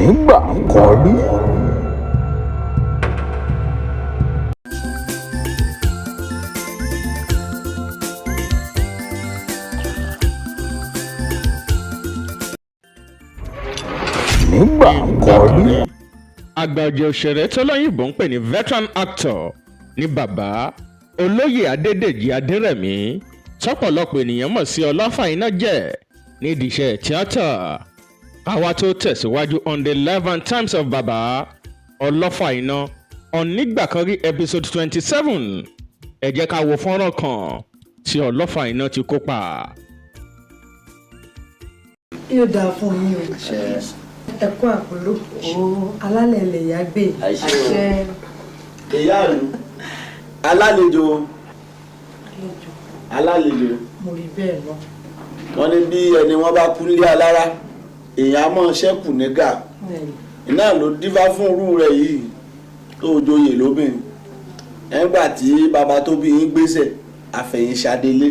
Nigbakan. Nigbakan. Àgbàjọ òṣèré tọ́lọ́yìnbó ń pè ní veteran actor ní bàbá olóyè Adedeji Aderemi tọ́pọ̀lọpọ̀ ènìyàn mọ̀ sí Olofa Ina jẹ́ nídìí iṣẹ́ tíátà. Àwa tó tẹ̀síwájú on the 11 times of bàbá Olofa Ina on Nigbakan episode 27. Ẹ jẹ́ ká wo fọ́nrán kan tí Olofa Ina ti kópa. Yóò dáa fún yín o. Ẹ̀kọ́ àpòlò alálẹ̀ ilẹ̀ ìyá gbé àṣẹ. Ìyá ìlú alálejò Mo rí bẹ́ẹ̀ lọ. wọ́n ní bí ẹni wọ́n bá kú nílé alára èèyàn á mọ̀ ṣẹ́kù nígà iná ló dífá fún irú rẹ̀ yìí tó joyè lóbìnrin ẹgbà tí bàbá tó bí yín gbéṣẹ̀ àfẹ̀yìnṣadélé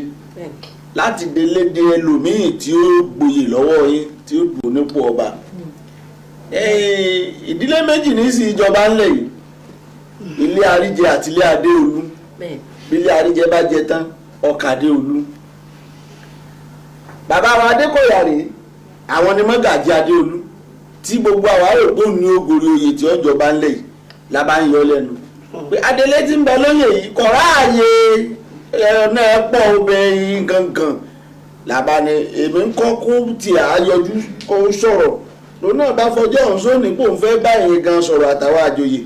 láti délé de ẹlòmíì tí ó gboyè lọ́wọ́ yín tí ó dùn nípò ọba. Ìdílé méjì ní sí ìjọba ńlẹ̀ yìí, ilé àríjẹ àti ilé adéolú. Bí ilé àríjẹ bá jẹ tán ọkà adéolú. Bàbá wa Adékọ̀yà rèé, àwọn ni mọ́gàjí adéolú tí gbogbo àwárò tó ní ògòrè oyè tí ó jọba ńlẹ̀ yìí la bá ń yọ lẹ́nu pé Adélé tí ń bẹ lóyè yìí kọ̀ ráàyè ẹ̀rọ̀nà ẹ̀pọ̀ obìnrin gangan làbá ni èmi ń kọ́ kó tiẹ̀ á yọjú kó sọ̀rọ̀ lónà bá fọjọ́ ọ̀hún sóní kó ń fẹ́ báyìí gan sọ̀rọ̀ àtàwọn àjòyè.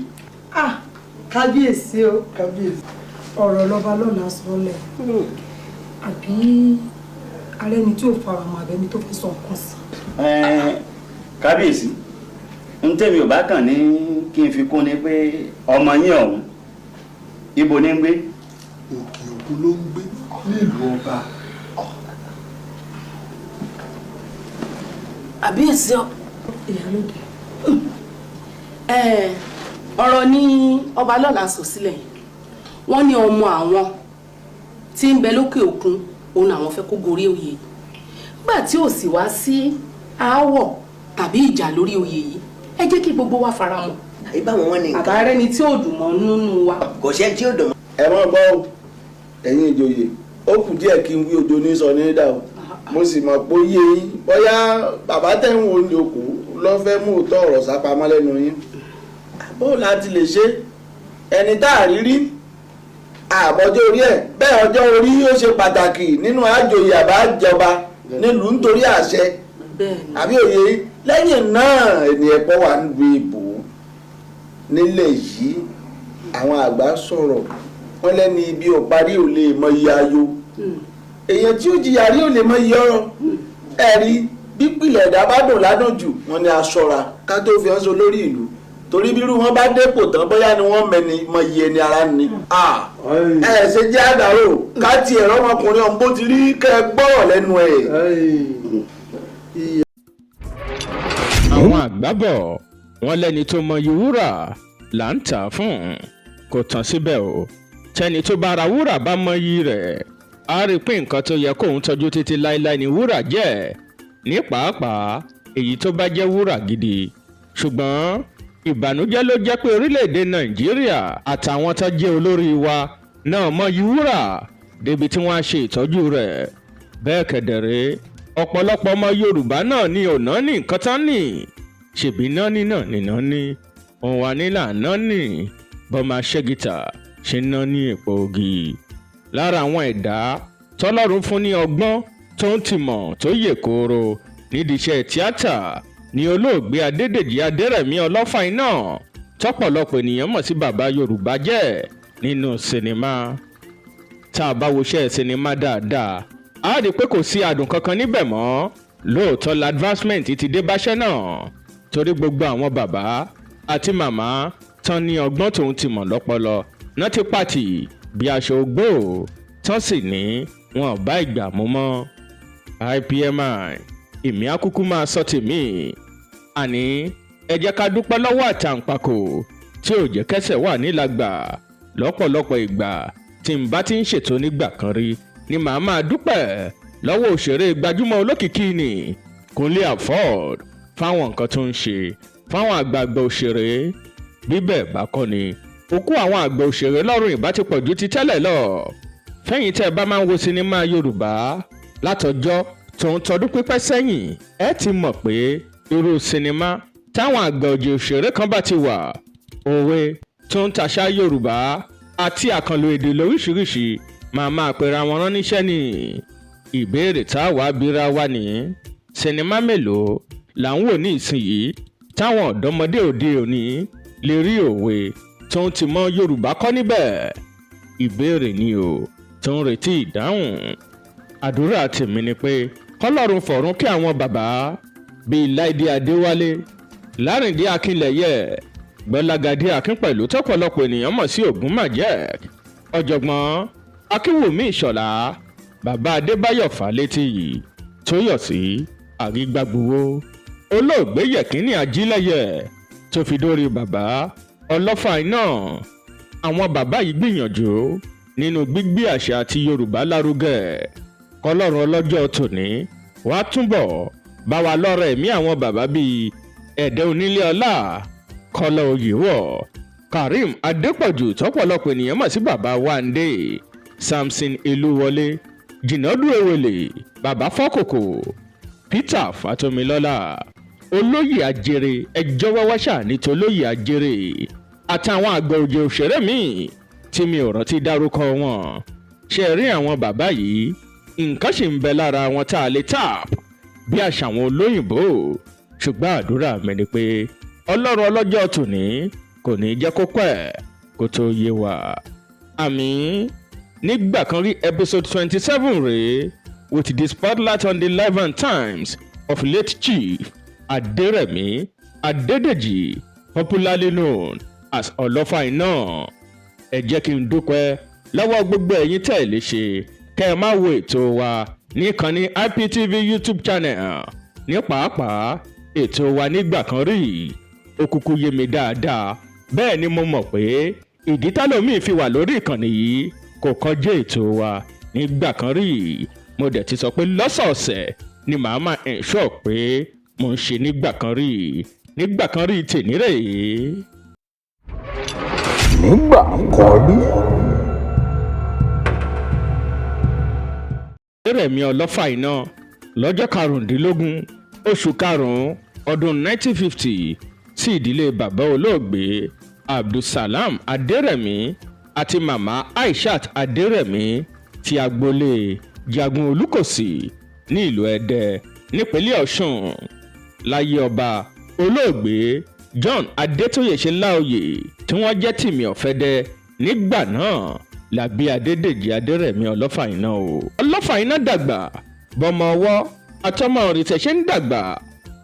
Kábíyèsí o kábíyèsí ọ̀rọ̀ lọ́ba lọ́la sọ́lẹ̀ àbí arẹni tí ò fara mọ́ abẹ́ni tó fẹ́ sọ nǹkan sí. Kábíyèsí ń tèmi ò bá kàn ní kí n fi kún ni pé ọmọ yín ọ̀hún ibo ní ń gbé. Òkè Òkun ló ń gbé nílùú ọba. Àbíyèsí Ìyálóde. ọ̀rọ̀ ní ọba lọ́la sọ sílẹ̀ wọ́n ní ọmọ àwọn tí ń bẹ lókè òkun òun àwọn fẹ́ kó gorí oyè yìí nígbà tí ò sì wá sí aáwọ̀ tàbí ìjà lórí oyè yìí ẹ jẹ́ kí gbogbo wa fara mọ́. ìbáwọn wọn ni nǹkan àbárẹ́ ni tí ò dùn mọ́ nínú wa. kò ṣe tí ò dùn mọ́. Ẹ mọ́ gbọ́ ẹ̀yin ìjòyè ó kù díẹ̀ kí n wí ojo ní sọ ní dà o mo sì mọ̀ pé ó yé yín bóyá bàbá tẹ̀ ń wo ní òkú lọ́ fẹ́ mú òótọ́ ọ̀rọ̀ sápamọ́ lẹ́nu yín. Bó láti lè ṣe ẹni tá a rí rí àbọ̀jọ́ orí ẹ̀ bẹ́ẹ̀ ọjọ́ orí ó ṣe pàtàkì nínú àjòyè àbájọba nílùú nítorí àṣẹ àbí òye lẹ́yìn náà ènìyàn pọ̀ wà nílùú ìbò nílẹ̀ yìí àwọn àgbà sọ̀rọ̀ wọ́n lẹ́ni ibi ò parí ò lè mọ iye ayọ̀ èèyàn tí ó jìyà rí ò lè mọ iye ọ̀rọ̀ ẹ̀rí bí pìlẹ̀ ẹ̀dá bá dùn ládùn jù wọ́n ní aṣọra ká tó fi hàn so lórí ìlú torí bírú wọn bá dépò tán bóyá ni wọ́n mẹ́ni mọ iye ni ara ni. Ẹ ṣe jẹ́ àdàrò ká ti ẹ̀rọ ọmọkùnrin ọ̀hún bó ti rí kẹ́ ẹ gbọ́rọ̀ lẹ́nu ẹ̀. Àwọn àgbà bọ̀ wọ́n lẹ́ni tó mọyì wúrà là ń tà fún kò tán síbẹ̀ o tẹ́ni tó bá ra wúrà bá mọyì rẹ̀ á rí pé nǹkan tó yẹ kóun tọ́jú títí láéláé ni wúrà jẹ́ ní pàápàá èyí tó bá jẹ́ wúrà gidi ṣùgbọ́n ìbànújẹ́ ló jẹ́ pé orílẹ̀-èdè Nàìjíríà àtàwọn tó jẹ́ olórí wa náà mọyì wúrà débi tí wọ́n á ṣe ìtọ́jú rẹ̀ bẹ́ẹ̀ kẹ̀dẹ̀rẹ́ ọ̀pọ̀lọpọ̀ ọmọ Yorùbá náà ní ọ̀nà ní nǹkan tán ní ṣèbí nání náà nìna ní òun wà nílà nání bọ́mọ aṣẹ́gìtà ṣe ná ní èpo ògì lára àwọn ẹ̀dá tọ́lọ́run fún ní ọgbọ́n tó ń tìmọ̀ tó yè kooro nídìí iṣẹ́ tíátà ní olóògbé Adédèjì Adérẹ̀mí Olofa Ina tọ́pọ̀lọpọ̀ ènìyàn mọ̀ sí bàbá Yorùbá jẹ́ nínú sinimá tá a bá woṣẹ́ sinimá dáadáa a rí i pé kò sí adùn kankan níbẹ̀ mọ́ lóòótọ́ la advancement ti dé báṣẹ́ náà torí gbogbo àwọn bàbá àti màmá tán ní ọgbọ́n tòun ti mọ̀ lọ́pọlọ náà ti pàtì bí aṣọ ogbó tán sì ní wọn ò bá ìgbà mú mọ́ IPMI èmi á kúkú máa sọ tèmi àní ẹ jẹ́ ká dúpẹ́ lọ́wọ́ àtàǹpàkò tí ò jẹ́ kẹ́sẹ̀ wà nílàgbà lọ́pọ̀lọpọ̀ ìgbà tí n bá ti ń ṣètò nígbà kan rí ni màá máa dúpẹ́ lọ́wọ́ òṣèré gbajúmọ̀ olókìkí ni Kunle Afod fáwọn nǹkan tó ń ṣe fáwọn àgbààgbà òṣèré bíbẹ̀ bá kọ́ ni òkú àwọn àgbà òṣèré lọ́rùn ìbá ti pọ̀jù ti tẹ́lẹ̀ lọ. fẹ́yìn tẹ́ ẹ bá máa ń wo sinimá Yorùbá látọjọ́ tó ń tọdún pípẹ́ sẹ́yìn ẹ ti mọ̀ pé irú sinimá táwọn àgbà òjì òṣèré kan bá ti wà òwe tó ń tàṣà Yorùbá àti àkànlò èdè lóríṣiríṣi máa pera wọn rán níṣẹ́ ni. ìbéèrè tá a wá bíra wa ní sinimá mélòó là ń wò ní ìsinyìí táwọn ọ̀dọ́mọdé òde òní lè rí òwe tó ń ti mọ Yorùbá kọ́ níbẹ̀. ìbéèrè ni o tó ń retí ìdáhùn. àdúrà tèmi ni pé kọ́lọ́run fọ̀run kí àwọn bàbá bíi Láìdé Adéwálé, Lárìndé Akínlẹ̀yẹ, Gbọ́lágadé Akínpẹ̀lú tọ́pọ̀lọpọ̀ ènìyàn mọ̀ sí Ògúnmàjẹ̀k, ọ̀jọ̀gbọ́n Akínwùmí Ìṣọ̀lá, bàbá Adébáyọ̀ Fálétí yìí Tóyọ̀sí Àrígbábuwó, olóògbé Yẹ̀kínní Ajílẹ̀yẹ tó fi dórí bàbá Olofa Ina. àwọn bàbá yìí gbìyànjú nínú gbígbé àṣà àti Yorùbá lárugẹ. kọ́lọ́run ọlọ́jọ́ tòní wàá túbọ̀ bá wa lọ́rọ̀ ẹ̀mí àwọn bàbá bíi Ẹ̀dẹ́ Onílé Ọlá, Kọ́lá Oyèwọ̀, Karim Adépọ̀jù tọ́pọ̀lọpọ̀ ènìyàn mọ̀ sí bàbá Wándé, Samson Elúwọlé, Jìnàdù Ewèlè, bàbá Fọ́kòkò, Peter Fátómilọ́lá, Olóyè Ajere ẹjọ́ wáwáṣà ní tolóyè Ajere àtàwọn àgbà òjò òṣèré míì tí mi ò rántí dárúkọ wọn. ṣe rí àwọn bàbá yìí nǹkan sì ń bẹ lára wọn tá a lè tap bí àṣà àwọn olóyìnbó. ṣùgbọ́n àdúrà mi ni pé Ọlọ́run ọlọ́jọ́ tòní kò ní jẹ́ kó pẹ́ kó tó yé wa. àmín. Nigbakan rí episode 27 rèé with the spotlight on the life and times of late Chief Aderemi Adedeji, popularly known as Olofa Ina. ẹ jẹ́ kí n dúpẹ́ lọ́wọ́ gbogbo ẹ̀yin tẹ́ ẹ lè ṣe kẹ́ ẹ máa wo ètò wa níkànnì IPTV YouTube channel ní pàápàá ètò wa Nigbakan rí. ó kúkú yé mi dáadáa bẹ́ẹ̀ ni mo mọ̀ pé ìdí tálómi fi wà lórí ìkànnì yìí kò kọjá ètò wa Nigbakan rí. mo dẹ̀ ti sọ pé lọ́sọ̀ọ̀sẹ̀ ni màá máa ensure pé mo ń ṣe Nigbakan rí. Nigbakan rí tèmi rèé. Nigbakan rí. Aderemi Olofa Ina lọ́jọ́ karùndínlógún oṣù karùn-ún ọdún 1950 sí ìdílé bàbá olóògbé Abdulsalam Aderemi àti màmá Aishat Aderemi ti agboolé Jagun Olúkòsì ní ìlú Ẹdẹ nípínlẹ̀ Ọ̀ṣun. láyé ọba olóògbé John Adétóyèṣe Láòyè tí wọ́n jẹ́ Tìmì Ọ̀fẹ́dẹ́ nígbà náà la bí Adédèjì Adérẹ̀mí Olofa Ina o. Olofa Ina dàgbà bọ́mọ ọwọ́ àtọmọ òrìṣẹ́ ṣe ń dàgbà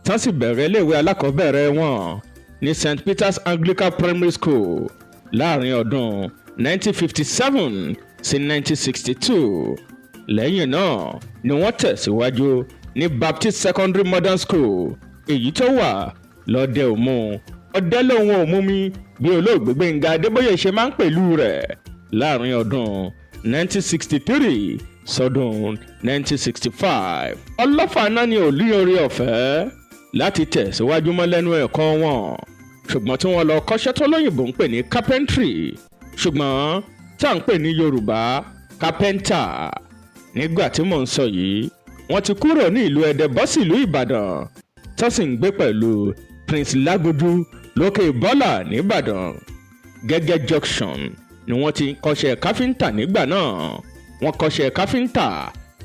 tán sì bẹ̀rẹ̀ iléèwé alákọ̀ọ́bẹ̀rẹ̀ wọn ní St. Peter's Anglican Primary School láàrin ọdún 1957 sí 1962. lẹ́yìn náà ni wọ́n tẹ̀síwájú ní Baptist Secondary Modern School èyí tó wà lọ́dẹ òmu ọdẹ lòun òmu mi bí olóògbé Gbẹ́ngà Adébóyè ṣe máa ń pẹ̀lú rẹ̀ láàrin ọdún 1963 sọdún 1965. Olofa Ina ni ò ní oore ọ̀fẹ́ láti tẹ̀síwájú mọ́ lẹ́nu ẹ̀kọ́ wọn ṣùgbọ́n tí wọ́n lọ kọ́ṣẹ́ tó lóyìnbó ń pè ní carpentry ṣùgbọ́n tá à ń pè ní Yorùbá carpenter. nígbà tí mò ń sọ yìí wọ́n ti kúrò ní ìlú Ẹdẹ bọ́ sí ìlú Ìbàdàn tó sì ń gbé pẹ̀lú Prince Lágúdú lókè Bọ́là nìbàdàn. Gẹ́gẹ́ junction ni wọ́n ti kọ́ṣẹ́ káfíńtà nígbà náà. wọ́n kọ́ṣẹ́ káfíńtà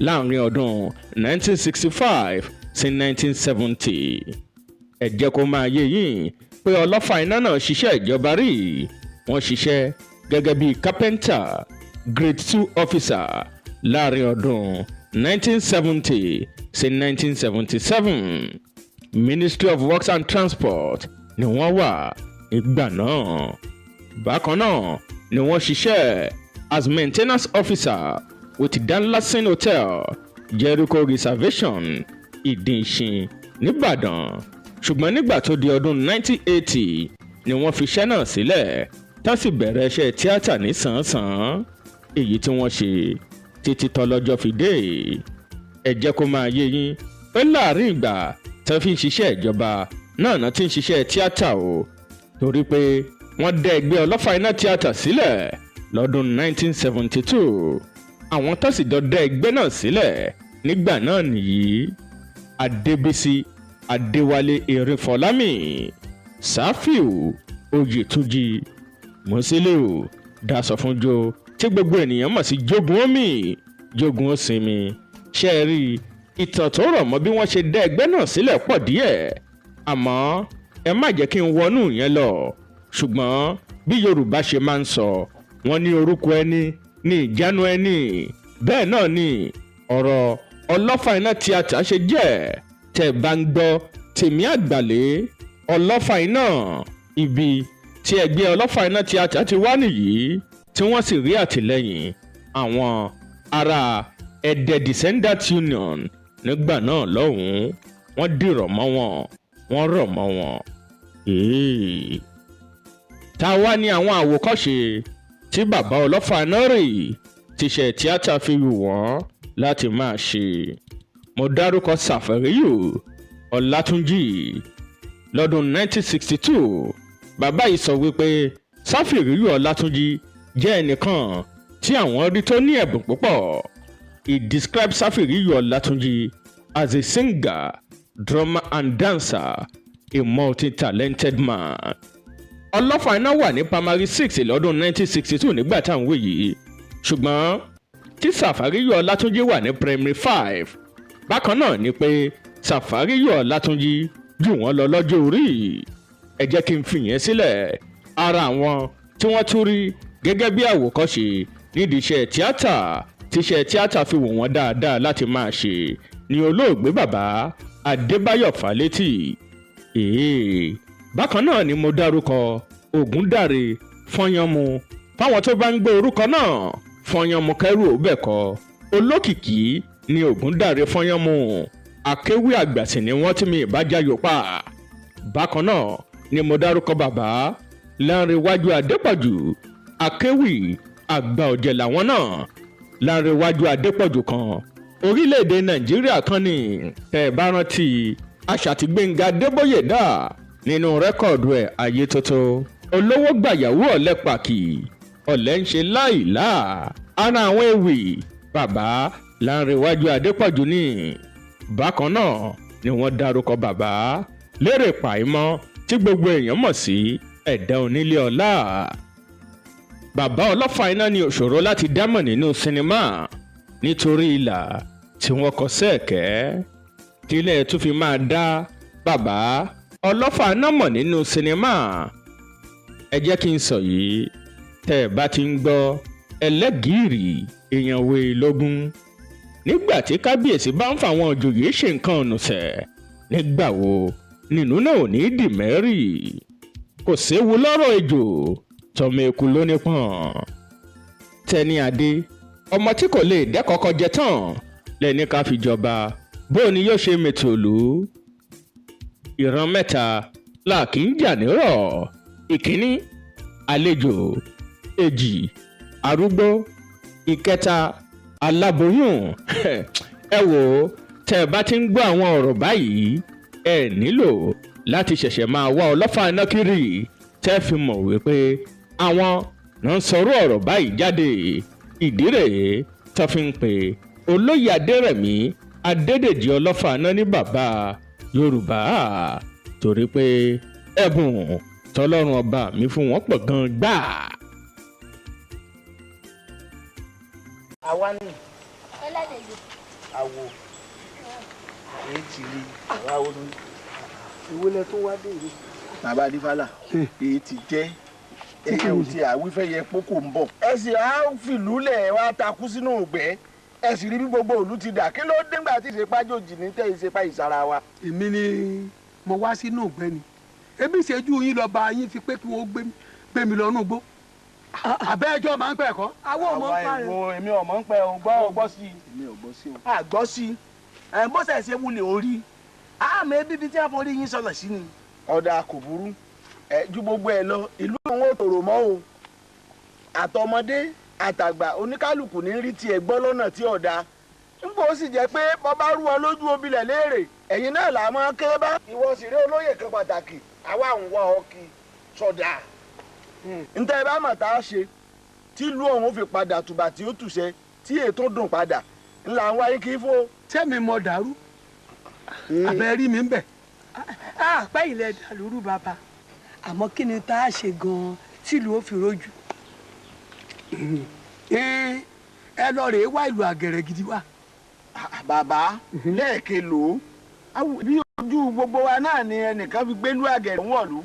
láàrin ọdún 1965 sí 1970. ẹ jẹ́ kó máa yé yín pé Olofa Ina náà ṣiṣẹ́ ìjọba rí. wọ́n ṣiṣẹ́ gẹ́gẹ́ bí carpenter grade 2 officer láàrin ọdún 1970 sí 1977. Ministry of Works and Transport ni wọ́n wà nígbà náà. bákan náà ni wọ́n ṣiṣẹ́ as maintenance officer with Danlasin Hotel Jericho Reservation Ìdìnṣin nìbàdàn. ṣùgbọ́n nígbà tó di ọdún 1980 ni wọ́n fi iṣẹ́ náà sílẹ̀ tá sì bẹ̀rẹ̀ iṣẹ́ tíátà ní sàn-án èyí tí wọ́n ṣe títí tọ́lọ́jọ́ fi dé. ẹ jẹ́ kó máa yé yín pé láàrin ìgbà tó fi ń ṣiṣẹ́ ìjọba náà ti ń ṣiṣẹ́ tíátà o torí pé wọ́n dá ẹgbẹ́ Olofa Ina tíátà sílẹ̀ lọ́dún 1972 àwọn tó sì dá ẹgbẹ́ náà sílẹ̀ nígbà náà nìyí Adébísí Adéwálé Erinfọlámi Sáfíù Oyètúnjí Mùsílíù Dásọfúnjó tí gbogbo ènìyàn mọ̀ sí Jogun Omi Jogun Osinmi ṣe rí ìtàn tó rọ̀ mọ́ bí wọ́n ṣe dá ẹgbẹ́ náà sílẹ̀ pọ̀ díẹ̀ àmọ́ ẹ má jẹ́ kí n wọnú yẹn lọ ṣùgbọ́n bí Yorùbá ṣe máa ń sọ wọ́n ní orúkọ ẹni ní ìjánu ẹni bẹ́ẹ̀ náà ni ọ̀rọ̀ Olofa Ina tíátà ṣe jẹ́ tẹ́ bá ń gbọ́ Tèmi Àgbàlé Olofa Ina ibi tí ẹgbẹ́ Olofa Ina tíátà ti wá nìyí tí wọ́n sì rí àtìlẹ́yìn àwọn ará Ẹdẹ Descendants Union nígbà náà lọ́hùn-ún wọ́n dìrọ̀ mọ́ wọn wọ́n rọ̀ mọ́ wọn. Ta wá ní àwọn àwòkọ́ṣe tí bàbá Olofa Ina rè tíṣẹ́ tíátà fi wù wọ́n láti máa ṣe. Mo dárúkọ Sàfẹ́ríyù Ọlátúnjì lọ́dún 1962 bàbá yìí sọ wípé Sàfẹ́ríyù Ọlátúnjì jẹ́ ẹnìkan tí àwọn rí tó ní ẹ̀bùn púpọ̀. He described Sàfẹ́ríyù Ọlátúnjì as a singer, drummer and dancer, a multi-talented man. Olofa Ina wà ní primary 6 lọ́dún 1962 nígbà tá à ń wé yìí ṣùgbọ́n tí Sàfẹ́ríyù Ọlátúnjì wà ní primary 5 bákan náà ni pé Sàfẹ́ríyù Ọlátúnjì jù wọ́n lọ lọ́jọ́ orí. Ẹ jẹ́ kí n fìyẹn sílẹ̀ ara àwọn tí wọ́n tún rí gẹ́gẹ́ bí àwòkọ́ṣe nídìí iṣẹ́ tíátà tíṣẹ́ tíátà fi wò wọ́n dáadáa láti máa ṣe ni olóògbé bàbá Adébáyọ̀ Fálétì. Bákan náà ni mo dárúkọ Ògúndàrè Fọyánmu fáwọn tó bá ń gbọ́ orúkọ náà Fọyánmu kẹrù òbẹ̀kọ olókìkí ni Ògúndàrè Fọyánmu akéwì àgbà sì ni wọ́n tí mi ìbájá yòópa. Bákan náà ni mo dárúkọ bàbá Lánrewájú Adépọ̀jù akéwì àgbà ọ̀jẹ̀ làwọn náà. Lánrewájú Adépọ̀jù kan orílẹ̀-èdè Nàìjíríà kan ní tẹ́ ẹ bá rántí Aṣàtìgbénga Adébóyè dà nínú rẹ́kọ̀dù ẹ̀ Ayé Tótó olówó gbàyàwó ọ̀lẹ pàkì ọ̀lẹ ń ṣe láìlá ara àwọn ewì bàbá Lánrewájú Adépọ̀jù ní. Bákan náà ni wọ́n dárúkọ bàbá Lérè Pàímọ́ tí gbogbo èèyàn mọ̀ sí Ẹ̀dá Onílé Ọlá. Bàbá Olofa Ina ní òṣòro láti dámọ̀ nínú sinimá nítorí ìlà tí wọ́n kọ sẹ́ẹ̀kẹ́ tílẹ̀ tún fi máa dá bàbá Olofa Ina mọ̀ nínú sinimá. Ẹ jẹ́ kí n sọ yìí tẹ́ ẹ bá ti ń gbọ́ Ẹlẹ́gìrì èèyàn wé lógún nígbà tí kábíyèsí bá ń fàwọn òjòyè ṣe nǹkan ọ̀nùsẹ̀ nígbà wo nínú náà ò ní dì mẹ́rì kò séwu lọ́rọ̀ ejò tọmọ eku ló nípọn. Tẹni Adé ọmọ tí kò lè dẹ́kọ̀ọ́kọ́ jẹ tán lẹ́ni ká fi jọba bó ni yóò ṣe mètòlú. Ìran mẹ́ta là kì í jà nírọ̀. Ìkíní àlejò, èjì arúgbó, ìkẹta aláboyún. Ẹ wò ó tẹ́ ẹ bá ti ń gbọ́ àwọn ọ̀rọ̀ báyìí ẹ nílò láti ṣẹ̀ṣẹ̀ máa wá Olofa Ina kiri tẹ́ fi mọ̀ wípé àwọn náà ń sọ̀rọ̀ ọ̀rọ̀ báyìí jáde. Ìdí rèé tó fi ń pè olóyè Adérẹ̀mí Adédèjì Olofa Ina ní bàbá Yorùbá torí pé ẹ̀bùn tọ́lọ́run ọba mi fún wọn pọ̀ gan gbà. Àwa ni àwo èyí ti rí àwa olú ìwọlẹ̀ tó wá dé ìlú. Bàbá Adífálà èyí ti jẹ́ ẹ̀yẹ ò ti àwífẹ́ yẹ pókò ń bọ̀. Ẹ sì á fìlú lẹ̀ wá takú sínú ògbẹ́ ẹ sì rí bí gbogbo òlú ti dà kí ló dé ńgbà tí ìṣepá jòjì ní tẹ́ ìṣepá ìsara wa. Èmi ni mo wá sínú ògbẹ́ ni ebi ìṣẹ́jú yín lọ bá yín fi pé kí wọ́n gbé mi lọ nú igbó. Àbẹ́ẹ̀jọ́ máa ń pẹ́ ẹ̀kọ́. Àwọn ọmọ ń pa rẹ̀. Èmi ọmọ ń pẹ́ o gbọ́ sí i. Èmi ò gbọ́ sí o. Àgbọ́ sí i bó ṣe ṣe wulẹ̀ orí àmọ́ bíbi tí a forí yín sọ̀lọ̀ sí ni. Ọ̀dà kò burú ju gbogbo ẹ lọ ìlú òun ò tòrò mọ́ o àtọmọdé àtàgbà oníkálukú ní rí tiẹ̀ gbọ́ lọ́nà tí ọ̀dà nígbà ó sì jẹ́ pé bọ́ bá rú ọ lójú obìnrin léèrè ẹ̀yin náà là máa ké bá. ìwọ sì rí olóyè kan pàtàkì àwa ń wá ọ kí sọdà. ntẹ́ ẹ bá mọ̀ tá a ṣe tí ìlú ọ̀hún fi padà tùbà tí ó tùṣẹ́ tí ètò dùn padà ńlá ń wáyé kí fún. sẹ́mi mọ̀ dàrú abẹ́ rí mi ń bẹ̀. pẹ́ ilẹ̀ dàlúrú bàbá àmọ́ kí ni tá a ṣe gan-an tílùú ó fi rojú. ẹ lọ rèé wá ìlú àgẹ̀rẹ̀ gidi wá. bàbá lẹ́ẹ̀kẹ́ lò ó bí ojú gbogbo wa náà ni ẹnìkan fi gbélú àgẹ̀rẹ̀ wọ̀lú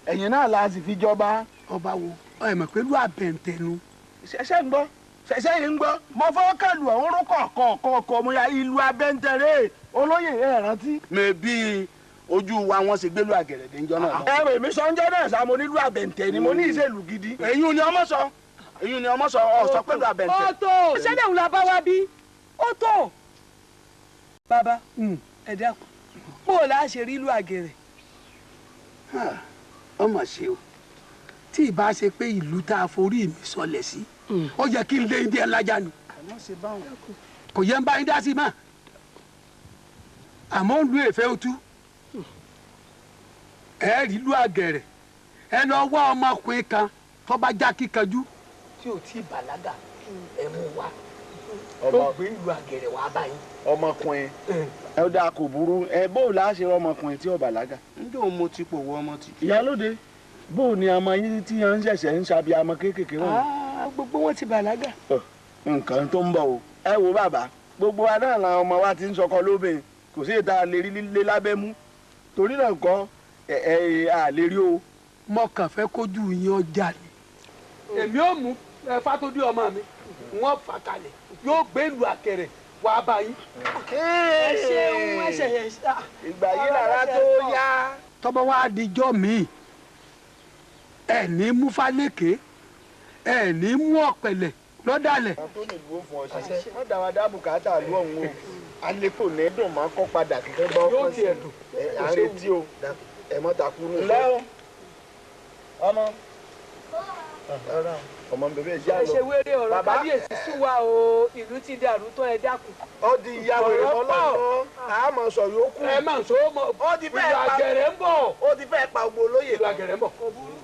ẹ̀yìn náà la sì fi jọba. ọba wo ẹ mọ̀ pé lú àbẹ̀ǹtẹ̀nu. ṣẹ̀ṣẹ̀ ń gbọ́ ṣẹ̀ṣẹ̀ yìí ń gbọ́ mo fọ́ kẹlù ọ̀hún rúkọ̀ kọ̀ọ̀kọ̀ mo ya ìlú abẹ́ntẹ̀rẹ̀ olóyè ẹ̀ rántí. mẹ́bí ojú wa wọn sì gbélú àgẹ̀rẹ̀ déńjọ́ náà. ẹ rè mí sọ́njọ́ náà sá mo nílùú àbẹ̀ǹtẹ̀ ni mo ní ìṣèlú gidi. èyí ni ọmọ sọ ọ sọ pẹ̀lú àbẹ̀ǹtẹ̀. ó tó ṣẹ́dẹ̀ ń la bá wa bí ó tó. bàbá ẹ dákun bó o láà ṣe rí ìlú àgẹ̀rẹ̀. ọmọ ṣe o tí ìbá ṣe pé ìlú tá a forí mi sọlẹ̀ sí ó yẹ kí n lé ndí ẹ lájà ni kò yẹ ń bá yín dá sí mà àmọ́ ń lu èfẹ́ otú ẹ rí ìlú àgẹ̀rẹ̀ ẹ lọ wá ọmọkùnrin kan tó bá já kíkanjú tí ò tí ì bàlágà ẹ mú wa tó gbé ìlú àgẹ̀rẹ̀ wá báyìí. ọmọkùnrin ẹ ó dáa kò burú ẹ bó o láà ṣe ọmọkùnrin tí ò bàlágà. ǹjẹ́ mo ti pò wọ ọmọ ti. ìyálóde bó o ní ọmọ yín tí yẹn ń ṣẹ̀ṣẹ̀ ń ṣàbí ọmọ kéékèèké wọn. gbogbo wọn ti bàlágà. nǹkan tó ń bọ̀ o ẹ wo bàbá gbogbo wa náà làwọn ọmọ wa ti ń sọkọ lóbìnrin kò sí ìta lè rí lílé lábẹ́ mú torí náà kọ́ à lè rí o. mo kàn fẹ́ kójú yín ọjà ni èmi ò mú Fátòdí ọmọ mi wọ́n fà kalẹ̀ yóò gbé ìlú àkẹrẹ wàá bá yín. ẹ ṣeun ẹ ṣẹ̀ṣẹ̀ ṣá. ìgbà yìí lára tó yá. tọ́bọ̀ wá dijọ́ mi ẹ̀ ní mú fálékè ẹ̀ ní mú ọ̀pẹ̀lẹ̀ lọ́dàlẹ̀. àtúntò ìlú fún ọ ṣiṣẹ́ wọ́n dá wa dá bùkátà lú ọ̀hún o alẹ́kò ní dùn máa kọ́ padà kíkẹ́ bá ọkọ̀ sí ẹ̀ à ń retí o ẹ̀ mọ́ ta kúrú. ǹlẹ́ o ọmọ ọmọ bèbè ìyá lọ. ẹ ṣe wéré ọ̀rọ̀ kábíyèsí sún wa o ìlú ti dàrú tán ẹ dákun. ó di ìyàwó ìfọlọ́wọ́ àmọ́ sọ yòókù. ẹ máa sọ mọ ìlú àgẹ̀rẹ̀ ń bọ̀. ó ti fẹ́ pa gbogbo olóyè. ìlú àgẹ̀rẹ̀ ń bọ̀.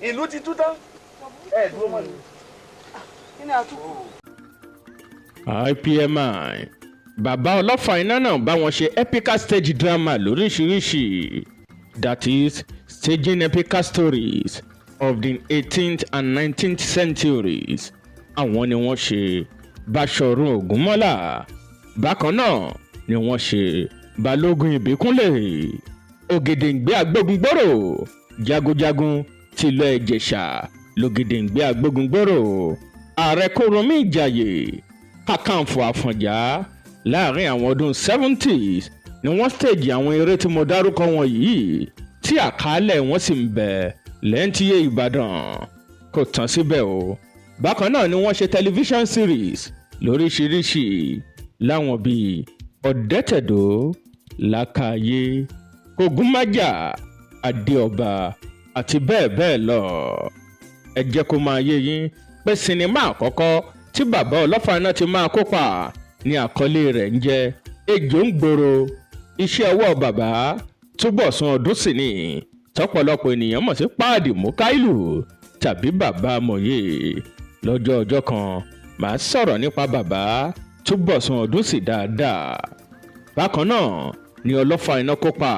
ìlú ti tú tán. ẹ dúró mọ́ ni. kí ni àtúkù. IPMI bàbá Olofa Ina náà bá wọn ṣe epical stage drama lóríṣiríṣi, that is staging epical stories of the 18th and 19th centuries. Àwọn ni wọ́n ṣe Báṣọ̀run Ògúnmọ́lá, bákan náà ni wọ́n ṣe Balógun Ìbíkúnlé, Ògèdèǹgbé Agbógungbòrò, jagunjagun tìlú Ìjẹ̀ṣà lògèdèǹgbé Agbógungbòrò, Ààrẹ Kòrómì Ìjàyè, Kàkànfò Àfọ̀njá. Láàrin àwọn ọdún 70s ni wọ́n stage àwọn eré tí mo dárúkọ wọn yìí tí àkàálẹ̀ wọn sì ń bẹ lẹ́ńtíyé Ìbàdàn. Kò tán síbẹ̀ o, bákan náà ni wọ́n ṣe television series lóríṣiríṣi láwọn bíi Ọ̀dẹ́tẹ̀dó, Lákàyé, Ògúnmájà, Adéọba àti bẹ́ẹ̀ bẹ́ẹ̀ lọ. Ẹ jẹ́ kó máa yé yín pé sinimá àkọ́kọ́ tí bàbá Olofa Ina ti máa kópa ní àkọlé rẹ̀ ń jẹ́ Ejò ń gbòòrò, iṣẹ́ ọwọ́ bàbá Túbọ̀sún Ọdúnsìní tọ́pọ̀lọpọ̀ ènìyàn mọ̀ sí Páàdì Múkáìlù tàbí bàbá Mòye. Lọ́jọ́ ọjọ́ kan màá sọ̀rọ̀ nípa bàbá Túbọ̀sún Ọdúnsì dáadáa. Bákan náà ni Olofa Ina kópa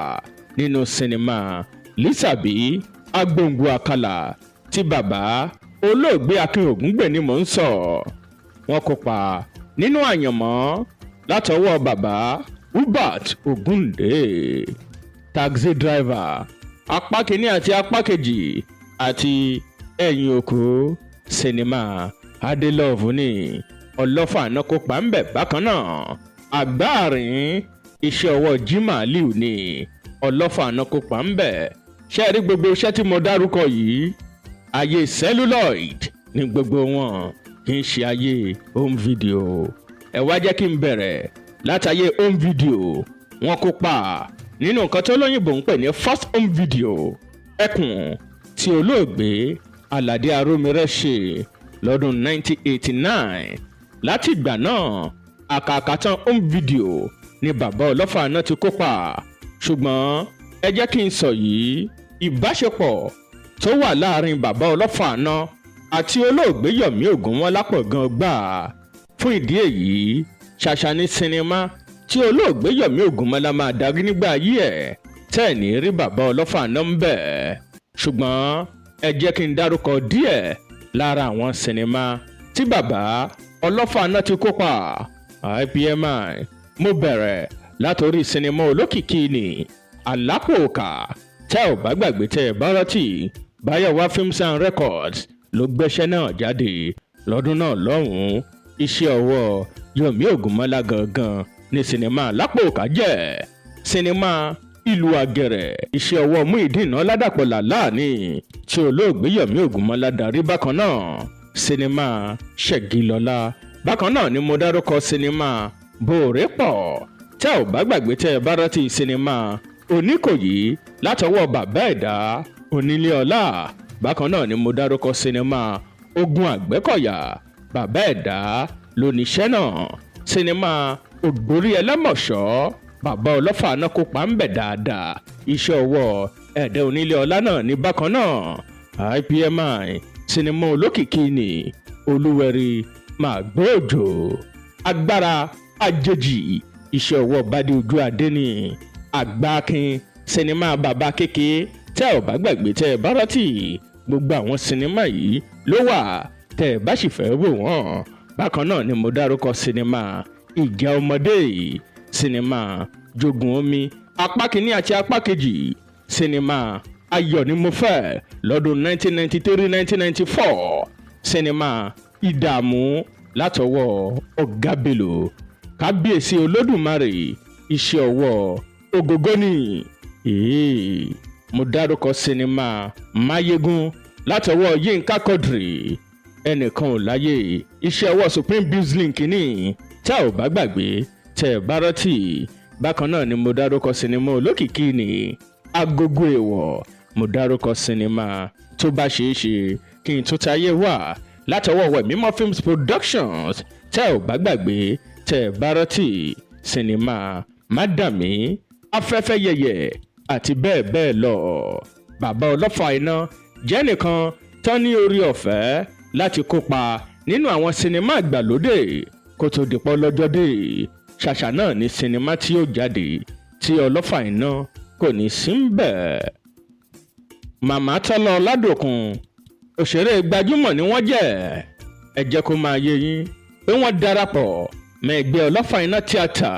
nínú sinimá Lísàbí Agbóǹgbò Àkàlà tí bàbá olóògbé Akin Ògúngbè ni mò ń sọ. Wọ́n kópa nínú àyànmọ́ látọwọ́ bàbá Hubert Ògúndé, Taxi Driver apá kìíní àti apá kejì àti Ẹ̀yìn Òkú sinimá Adélọ́ọ̀fù ní Olofa Ina kópa ń bẹ̀. Bákan náà Àgbáàrín iṣẹ́ ọwọ́ Jimoh Aliu ní Olofa Ina kópa ń bẹ̀. Ṣé ẹ rí gbogbo iṣẹ́ tí mo dárúkọ yìí ayé celluloid ní gbogbo wọn, kì í ṣe ayé home video. Ẹ wá jẹ́ kí n bẹ̀rẹ̀ látàyé home video. Wọ́n kópa nínú nǹkan tó lóyìnbó ń pè ní first home video, ẹkùn tí olóògbé Àlàdé Arómiré ṣe lọ́dún 1989. Láti ìgbà náà àkàkàtàn home video ni bàbá Olofa Ina ti kópa, ṣùgbọ́n ẹ jẹ́ kí n sọ yìí ìbáṣepọ̀ tó wà láàrin bàbá Olofa Ina àti olóògbé Yomi Ogunmọ́lápọ̀ gan gbà. Fún ìdí èyí ṣàṣà ní sinimá tí olóògbé Yomi Ogunmọ́lá máa darí nígbà ayé ẹ̀ tẹ́ ní rí bàbá Olofa Ina ń bẹ̀. ṣùgbọ́n ẹ jẹ́ kí n dárúkọ díẹ̀ lára àwọn sinimá tí bàbá Olofa Ina ti kópa. IPMI mo bẹ̀rẹ̀ látòrí sinimá olókìkí ni Alápòkà tẹ́ ò bá gbàgbé tẹ́ ẹ bá rántí Báyọ̀wá Films and Records ló gbéṣẹ́ náà jáde lọ́dún náà lọ́hùn-ún. Iṣẹ́ ọwọ́ Yomi Ogunmọ́lá gangan ní sinimá Alápòkà jẹ́. Sinimá Ìlú Àgẹ̀rẹ̀ iṣẹ́ ọwọ́ Muyideen Ọládàpọ̀ Làlàní tí olóògbé Yomi Ogunmọ́lá darí bákan náà. Sinimá Ṣẹ̀gilọ́lá bákan náà ni mo dárúkọ sinimá Bòrépọ̀ tẹ́ ò bá gbàgbé tẹ́ ẹ bá rántí sinimá Oníkòyí látọwọ́ bàbá ẹ̀dá Onílé Ọlá. Bákan náà ni mo dárúkọ sinimá Ogun Àgbẹ̀kọ̀yà bàbá ẹ̀dá lóníṣẹ́ náà. Sinimá Ògbórí Ẹlẹ́mọ̀ṣọ́ bàbá Olofa Ina kópa ń bẹ̀ dáadáa. Iṣẹ́ ọwọ́ ẹ̀dá Onílé Ọlá náà ní bákan náà. IPMI sinimá olókìkí ni Olúwẹ̀rí Màgbóòjò Agbára Àjèjì iṣẹ́ ọwọ́ Bádé Ojú Adé ni Àgbákin sinimá bàbá kéke tẹ́ ò bá gbàgbé tẹ́ ẹ bá rántí gbogbo àwọn sinimá yìí ló wà tẹ́ ẹ bá sì fẹ́ wò wọ́n. Bákan náà ni mo dárúkọ sinimá Ìjà Ọmọdé sinimá Jogun Omi apá kìíní àti apá kejì sinimá Ayọ̀ ni mo fẹ́ lọ́dún 1993-1994 sinimá Ìdààmú látọwọ́ Ọ̀gá Bello Kábíyèsí Olódùmarè iṣẹ́ ọwọ́ Ògógónì. Mo dárúkọ sinimá Máyégún látọwọ́ Yínká Quadri Ẹnìkan ò láyé iṣẹ́ ọwọ́ Supreme Bills Link ní tá ò bá gbàgbé tẹ́ ẹ bá rántí. Bákan náà ni mo dárúkọ sinimá olókìkí ni Agogo Èèwọ̀. Mo dárúkọ sinimá Tó bá ṣeé ṣe kí n tó táyé wà látọwọ́ Wẹ̀mímọ́ Films Productions tẹ́ ò bá gbàgbé tẹ́ ẹ bá rántí sinimá Mádàmí Afẹ́fẹ́ Yẹ̀yẹ̀ àti bẹ́ẹ̀ bẹ́ẹ̀ lọ. Bàbá Olofa Ina jẹ́ nìkan tán ní orí ọ̀fẹ́ láti kópa nínú àwọn sinimá ìgbàlódé kó tó dìpọ̀ lọ́jọ́ dé. Ṣàṣà náà ní sinimá tí yóò jáde tí Olofa Ina kò ní sí ń bẹ̀. Màmá Tọ́lá Ọládòkun òṣèré gbajúmọ̀ ni wọ́n jẹ́. Ẹ jẹ́ kó máa yé yín pé wọ́n darapọ̀ mọ́ ẹgbẹ́ Olofa Ina tíátà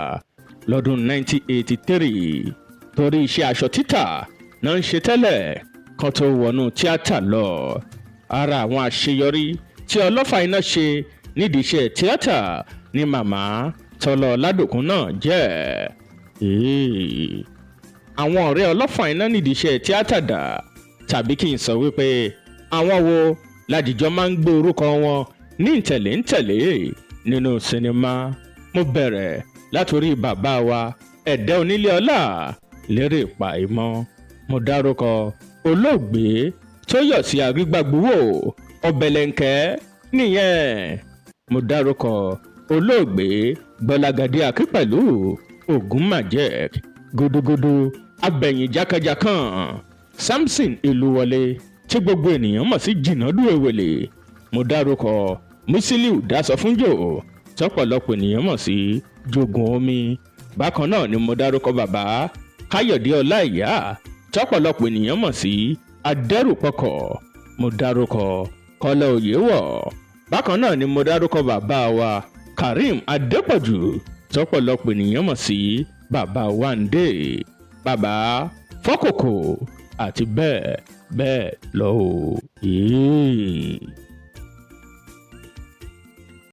lọ́dún 1983 torí iṣẹ́ aṣọ títà náà ń ṣe tẹ́lẹ̀ kan tó wọnú tíátà lọ. Ara àwọn àṣeyọrí tí Olofa Ina ṣe nídìí iṣẹ́ tíátà ni màmá Tọ́lá Ọládòkun náà jẹ́. Àwọn ọ̀rẹ́ Olofa Ina nídìí iṣẹ́ tíátà dà tàbí kí n sọ wípé àwọn wo ládìjọ́ máa ń gbé orúkọ wọn ní ìtẹ̀lé nínú sinimá. Mo bẹ̀rẹ̀ látòrí bàbá wa Ẹ̀dá Onílé Ọlá Lérè Pàímọ́. Mo dárúkọ olóògbé Tóyọ̀sí Arígbágbówó Ọ̀bẹ̀lẹ̀ǹkẹ́ nìyẹn. Mo dárúkọ olóògbé Gbọ́lágadé Akínpẹ̀lú Ògúnmàjẹ̀k Gúdúgúdú Abẹ̀yìn Jákàjákàn Samson Ìlúwọlé tí gbogbo ènìyàn mọ̀ sí Jìnàdú Èwèlè. Mo dárúkọ Musiliu Dásọfúnjò tọ́pọ̀lọpọ̀ ènìyàn mọ̀ sí Jogun Omi. Bákan náà ni mo dárúkọ bàbá Káyọ̀dé Ọláìyá tọ́pọ̀lọpọ̀ ènìyàn mọ̀ sí Adẹ́rùpọ̀kọ̀. Mo dárúkọ Kọ́lá Oyèwọ̀. Bákan náà ni mo dárúkọ bàbá wa Karim Adépọ̀jù tọ́pọ̀lọpọ̀ ènìyàn mọ̀ sí bàbá Wándé, bàbá Fọ́kòkò àti bẹ́ẹ̀ bẹ́ẹ̀ lọ.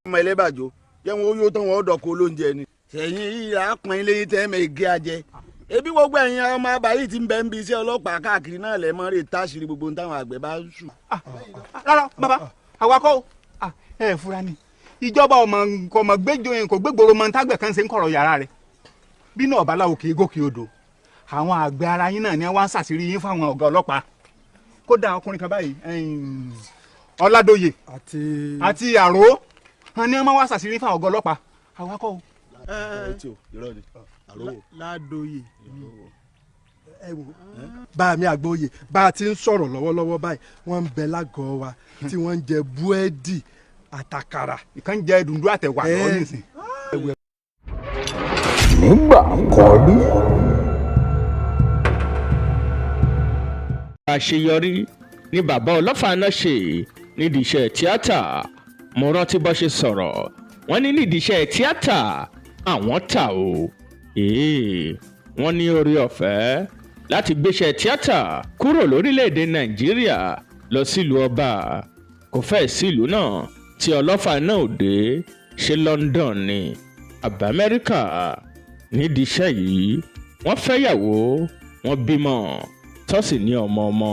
ọmọ ẹlẹ́bàjọ́ jẹ́ wọn ó yóò tán wọn ó dọ̀kọ̀ olóúnjẹ ni. sẹ́yìn yìí àpọ̀n ilé yìí tẹ́ mẹ́gẹ́ ajẹ́. ebi gbogbo ẹ̀yin ọmọ abayí ti ń bẹ ń bi iṣẹ́ ọlọ́pàá káàkiri náà lẹ́ mọ́ rè táṣìírí gbogbo táwọn àgbẹ̀ bá sùn. rárá bàbá àwakọ̀ ẹ fura ni ìjọba ọmọ gbẹjọ yẹn kò gbégboro mọ ntàgbẹ̀ kan ṣe ń kọ̀rọ̀ yàrá rẹ̀ bí náà bá láwò kì í gòkè odò àwọn àgbẹ̀ ara yín náà ni wọ́n á ṣàṣírí yín fáwọn ọ̀gá ọlọ́pàá kódà ọkùnrin kan báyìí Ọládòyè àti Àró wọn ni wọ́n wá ṣàṣírí fáwọn ọ̀gá ọlọ́pàá àwakọ̀ Ládòyè ẹ wò bá mi Àgbóyè bá a ti ń sọ̀rọ̀ lọ́wọ́lọ́wọ́ báyìí wọ́n ń bẹ lágọ̀ọ́ wa tí wọ́n ń jẹ búrẹ́dì àtàkàrà. ìkan jẹ dùndú àtẹwà lọ nísìn. nígbà kan rí. àṣeyọrí ni bàbá Olofa Ina ṣe nídìí iṣẹ́ tíátà. mo rántí bó ṣe sọ̀rọ̀ wọ́n ní nídìí iṣẹ́ tíátà àwọn tà o. wọ́n ní orí ọ̀fẹ́ láti gbéṣẹ́ tíátà kúrò lórílẹ̀‐èdè Nàìjíríà lọ sílùú ọba. kò fẹ́ sílùú náà tí Olofa Ina ò dé ṣe London ní àbá Amẹ́ríkà. nídìí iṣẹ́ yìí wọ́n fẹ́yàwó wọ́n bímọ tó sì ní ọmọ.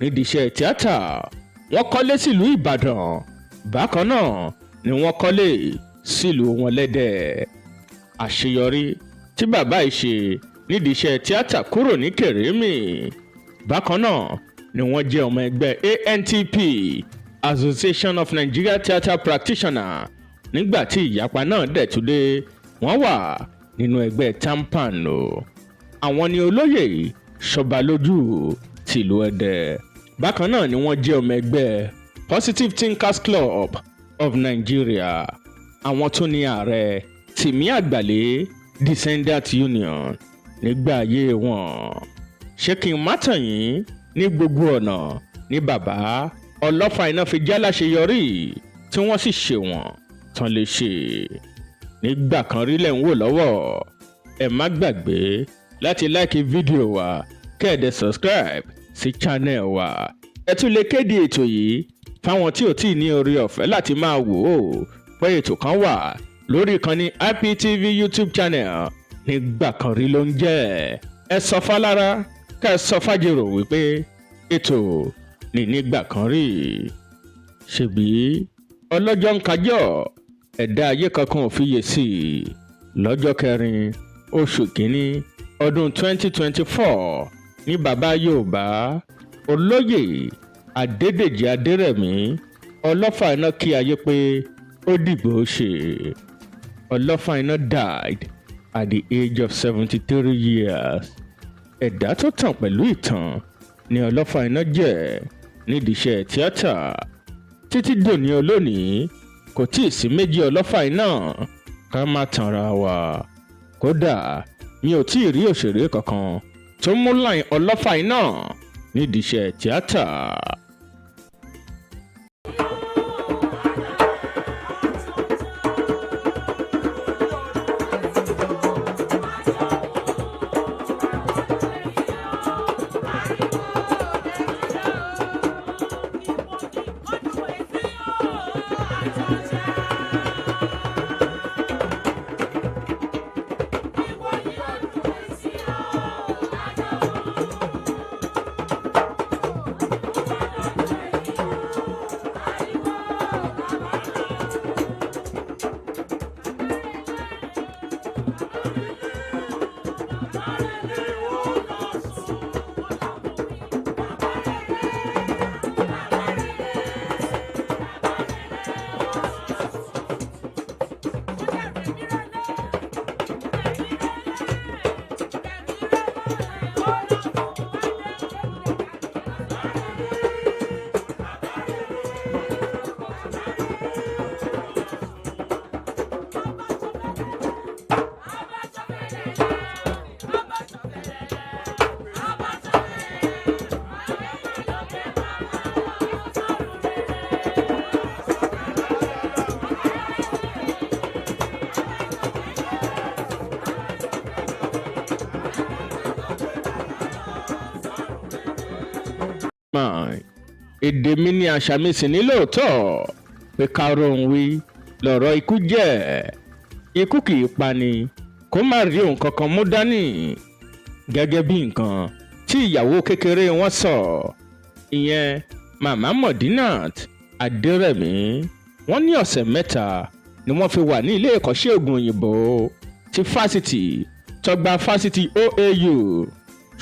nídìí iṣẹ́ tíátà wọ́n kọ́lé sílùú Ìbàdàn bákan náà ni wọ́n kọ́lé sílùú wọn lẹ́dẹ̀. àṣeyọrí tí bàbá yìí ṣe nídìí iṣẹ́ tíátà kúrò ní kèrèmí. bákan náà ni wọ́n jẹ́ ọmọ ẹgbẹ́ ANTP Association of Nigeria Theatre Practitioners. nígbà tí ìyapa náà dẹ̀ tún dé wọ́n wà nínú ẹgbẹ́ TAMPAN o. àwọn ni olóyè Ṣọbalójú tìlú Ẹdẹ. bákan náà ni wọ́n jẹ́ ọmọ ẹgbẹ́ Positive Thinkers Club of Nigeria. àwọn tó ní ààrẹ Tìmí Àgbàlé Descendant Union nígbà ayé wọn. ṣé kí n má tàn yín ní gbogbo ọ̀nà ní bàbá Olofa Ina fi já láṣeyọrí tí wọ́n sì ṣe wọ́n tán lè ṣe. nígbà kan rí lẹ́ ń wò lọ́wọ́ ẹ má gbàgbé láti láìkí fídíò wa kẹ́ẹ̀dẹ̀ subscribe sí channel wa. ẹ tún lè kéde ètò yìí fáwọn tí ò tí ì ní orí ọ̀fẹ́ láti máa wò ó pé ètò kan wà lórí ìkànnì IPTV YouTube channel nígbà kan rí ló ń jẹ́. ẹ sọ fálára ká ẹ sọ fájèrò wípé ètò ní nígbà kan rí. ṣèbí ọlọ́jọ́ ń kájọ́ ẹ̀dá ayé kankan ò fiyè sí i. lọ́jọ́ 4 oṣù kínní ọdún 2024 ní bàbá Yorùbá olóyè Adedeji Aderemi Olofa Ina kí ayé pé ó dìgbò ṣe. Olofa Ina died at the age of 73 years. ẹ̀dá tó tàn pẹ̀lú ìtàn ni Olofa Ina jẹ́ nídìí iṣẹ́ tíátà. títí dòní olónìí kò tí ì sí méjì Olofa Ina ká má tanra wa. kódà mi ò tí ì rí òṣèré kankan tó mú láìn Olofa Ina nídìí iṣẹ́ tíátà. èdè mi ni àṣà mi sì ní lóòótọ́ pé ká rohùn wí lọ̀rọ̀ ikú jẹ́. ikú kì í pani kó má rí ohun kankan mú dání. gẹ́gẹ́ bí nǹkan tí ìyàwó kékeré wọn sọ ìyẹn màmá Modinat Aderemi. wọ́n ní ọ̀sẹ̀ mẹ́ta ni wọ́n fi wà ní ilé ẹ̀kọ́ṣẹ́ ògùn òyìnbó ti fásitì tọgbà fásitì OAU.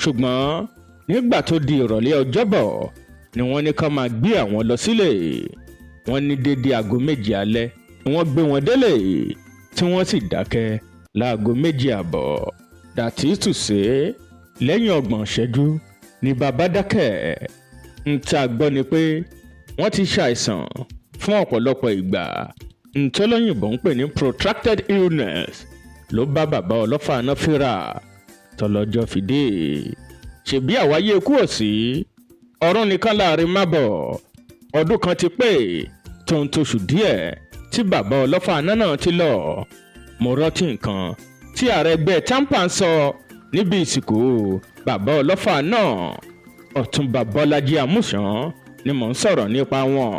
ṣùgbọ́n nígbà tó di ìrọ̀lẹ́ ọjọ́bọ̀ ni wọ́n ní ká máa gbé àwọn lọ sílé. wọ́n ní déédéé aago 7 alẹ́ ni wọ́n gbé wọn délé tí wọ́n sì dákẹ́ láago 2:30. that is to say lẹ́yìn 30 ìṣẹ́jú ni bàbá dákẹ́. ń tá a gbọ́ ni pé wọ́n ti ṣàìsàn fún ọ̀pọ̀lọpọ̀ ìgbà. ntọ́lọ́yìnbó ń pè ní protracted illness ló bá bàbá Olofa Ina fínra tọlọ́jọ́ fi dé. ṣèbí àwáyé kú ò sí ọ̀run nìkan láàrin má bọ̀. ọdún kan ti pé tó ń toṣù díẹ̀ tí bàbá Olofa Ina náà ti lọ. mo rántí nǹkan tí ààrẹ ẹgbẹ́ tampa ń sọ níbi ìsìnkú bàbá Olofa Ina. Ọ̀túnba Bọ́lájí Àmúṣán ni mò ń sọ̀rọ̀ nípa wọn.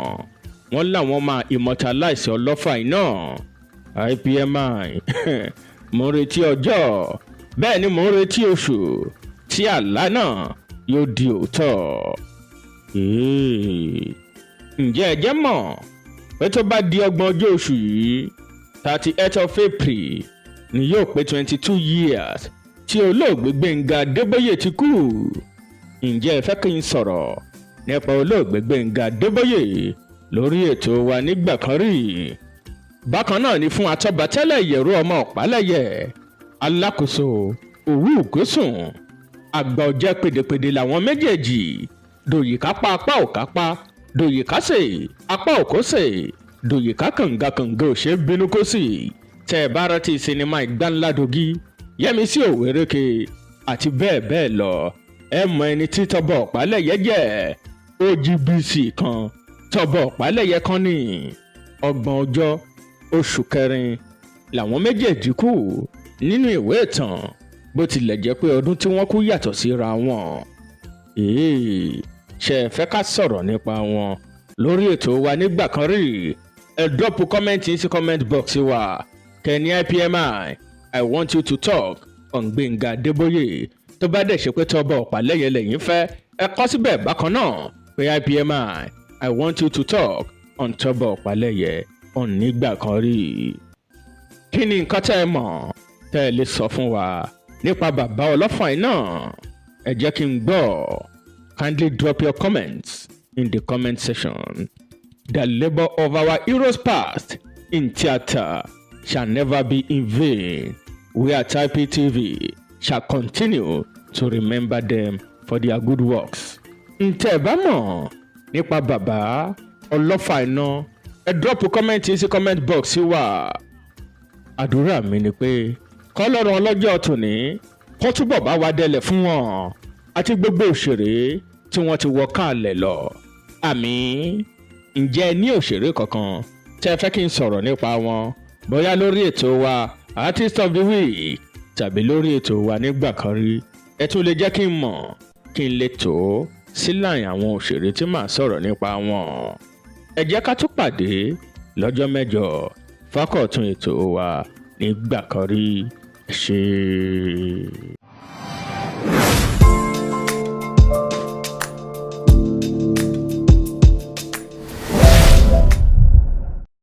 wọ́n láwọn máa immortalize Olofa Ina. IPMI mo ń retí ọjọ́ bẹ́ẹ̀ ni mo ń retí oṣù tí àlá náà yóò di òótọ́. ǹjẹ́ ẹ jẹ́ mọ̀ pé tó bá di 30 ọjọ́ oṣù yìí 38th of April ni yóò pé 22 years tí olóògbé Gbénga Adébóyè ti kú. ǹjẹ́ ẹ fẹ́ kí n sọ̀rọ̀ nípa olóògbé Gbénga Adébóyè lórí ètò wa nígbà kan rí? bákan náà ni fún atọ́ba tẹ́lẹ̀ ìyẹ̀rú ọmọ ọ̀pálẹ̀yẹ alákòóso òwú ògúnsùn àgbà ọ̀jẹ̀ pèdèpèdè làwọn méjèèjì. dòyìká pa apá òkápá dòyìká sè apá òkósè dòyìká kàngakànga òṣè bínú kó sì. tẹ́ ẹ bá rántí sinimá Ìgbánládògí Yẹ́misí Òwérèké àti bẹ́ẹ̀ bẹ́ẹ̀ lọ ẹ mọ ẹni tí tọ́ba ọ̀pálẹ̀yẹ jẹ́. OGBC kan tọ́ba ọ̀pálẹ̀yẹ kan ní 30 ọjọ́ oṣù kẹrin làwọn méjèèjì kú nínú ìwé ìtàn bó tilẹ̀ jẹ́ pé ọdún tí wọ́n kú yàtọ̀ síra wọn. ṣe ẹ fẹ́ ká sọ̀rọ̀ nípa wọn lórí ètò wa nígbà kan rí? ẹ dọ́pù kọ́mẹ́ǹtì sí comment box wa kẹ́ni IPMI I want you to talk on Gbénga Adébóyè. tó bá dẹ̀ ṣe pé tọ́ba ọ̀pálẹ̀yẹ lẹ́yìn fẹ́ ẹ kọ síbẹ̀ bákan náà pé IPMI I want you to talk on tọ́ba ọ̀pálẹ̀yẹ on nígbà kan rí. kí ni nǹkan tẹ́ ẹ mọ̀ tẹ́ ẹ lè sọ fún wa nípa bàbá Olofa Ina? ẹ jẹ́ kí n gbọ́. Kindly drop your comments in the comment section. The labor of our heroes past in theatre shall never be in vain. We at IPTV shall continue to remember them for their good works. ǹtẹ́ ẹ bá mọ̀ nípa bàbá Olofa Ina ẹ drop comment sí comment box wa. àdúrà mi ni pé kọ́lọ́run ọlọ́jọ́ tòní kó túbọ̀ bá wa délẹ̀ fún wọn àti gbogbo òṣèré tí wọ́n ti wọ káàlẹ̀ lọ. àmín. ǹjẹ́ ẹ ní òṣèré kankan tẹ́ ẹ fẹ́ kí n sọ̀rọ̀ nípa wọn bóyá lórí ètò wa Artist of the Week tàbí lórí ètò wa nígbà kan rí? ẹ tún lè jẹ́ kí n mọ̀ kí n lè tó síláìn àwọn òṣèré tí màá sọ̀rọ̀ nípa wọn. ẹ jẹ́ ká tún pàdé lọ́jọ́ mẹ́jọ fákọ̀tún ètò wa nígbà kan rí. ṣe